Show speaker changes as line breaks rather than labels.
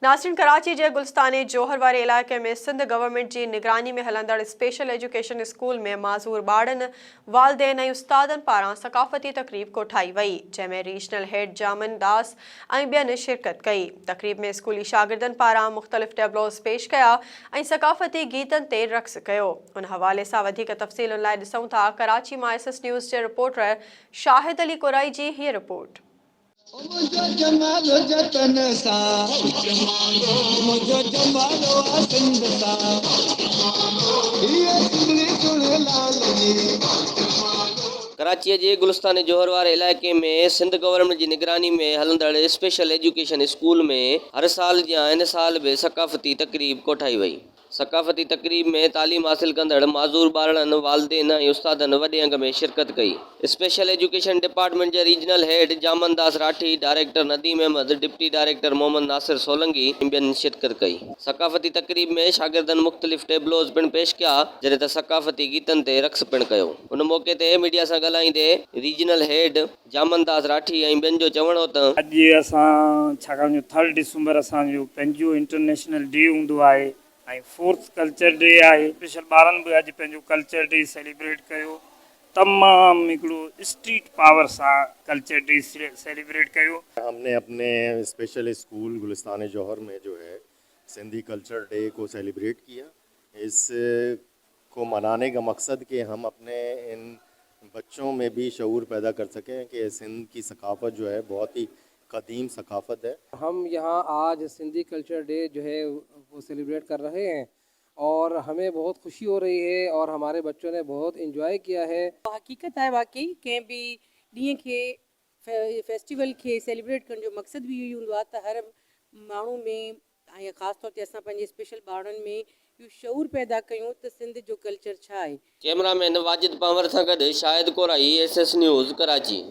नासिन कराची जे गुलस्तानी जोहर वारे इलाके में सिंध गवर्नमेंट की निगरानी में हलंदड़ स्पेशल एजुकेशन स्कूल में माज़ूर बाड़न वालदेन ऐं उस्तादन पारां सकाफ़ती तकरीब कोठाई वई, जंहिंमें रीजनल हेड जामन दास ऐं ॿियनि शिरकत कई। तकरीब में स्कूली शागिर्दनि पारां मुख़्तलिफ़ टेबलोस पेश कया ऐं सकाफ़ती गीतनि ते रक़्स कयो। उन हवाले सां वधीक तफ़सीलुनि लाइ ॾिसूं था कराची मां SS न्यूज़ जे रिपोर्टर शाहिद अली कुराई जी हीअ रिपोर्ट।
कराची जे गुलस्तानी जोहर वारे इलाइक़े में सिंध गवर्नमेंट की निगरानी में हलंदड़ स्पेशल एजुकेशन स्कूल में हर साल जा इन साल भी सकाफ़ती तकरीब कोठाई वई। सकाफ़ती तकरीब में तालीम हासिल कंदड़ माज़ूर ॿारनि वालदेन ऐं उस्तादनि वॾे अंग में शिरकत कई। स्पेशल एजुकेशन डिपार्टमेंट जे regional head Jaman Das Rathi, director Nadeem Ahmed, deputy director Mohammad Nasir Solangi ऐं ॿियनि शिरकत कई। सकाफ़ती तकरीब में शागिर्दनि मुख़्तलिफ़ टेबलोज़ पिणु पेश कया, जॾहिं त सकाफ़ती गीतनि ते रक़्स पिणु कयो। उन मौक़े ते मीडिया सां ॻाल्हाईंदे रीजनल हेड जामन दास राठी ऐं ॿियनि जो चवणो त
अॼु असां छाकाणि जो 3 डिसंबर असांजो पंहिंजो इंटरनेशनल डे हूंदो आहे ऐं 4th कल्चर डे आहे। स्पेशल ॿारनि बि अॼु पंहिंजो कल्चर डे सेलिब्रेट कयो। तमामु हिकिड़ो स्ट्रीट पावर सां कल्चर डे सेलिब्रेट कयो।
हमने अपने स्पेशल स्कूल गुलिस्तान जौहर में जो है सिंधी कल्चर डे को सेलिब्रेट किया। इस को मनाने का मकसद कि हम अपने इन बच्चों में भी शऊर पैदा कर सकें कि सिंध की सकाफ़त जो है बहुत ही कदीम सकाफ़त है।
हम यहाँ आज सिंधी कल्चर डे जो है वो सेलिब्रेट कर रहे हैं और हमें बहुत खुशी हो रही है और हमारे बच्चों ने बहुत इंजॉय किया है।
हकीकत है वाकई कंहिं बि ॾींहं खे फेस्टिवल के सेलिब्रेट करण जो मक़सद भी इहो हूंदो आहे त हर माण्हू में ऐं ख़ासि तौर ते असां पंहिंजे स्पेशल ॿारनि में इहो शऊर पैदा कयूं त सिंध जो कल्चर छा आहे।
कैमरामैन वाजिद पावर सां गॾु शाहिद कोराई SS न्यूज़ कराची।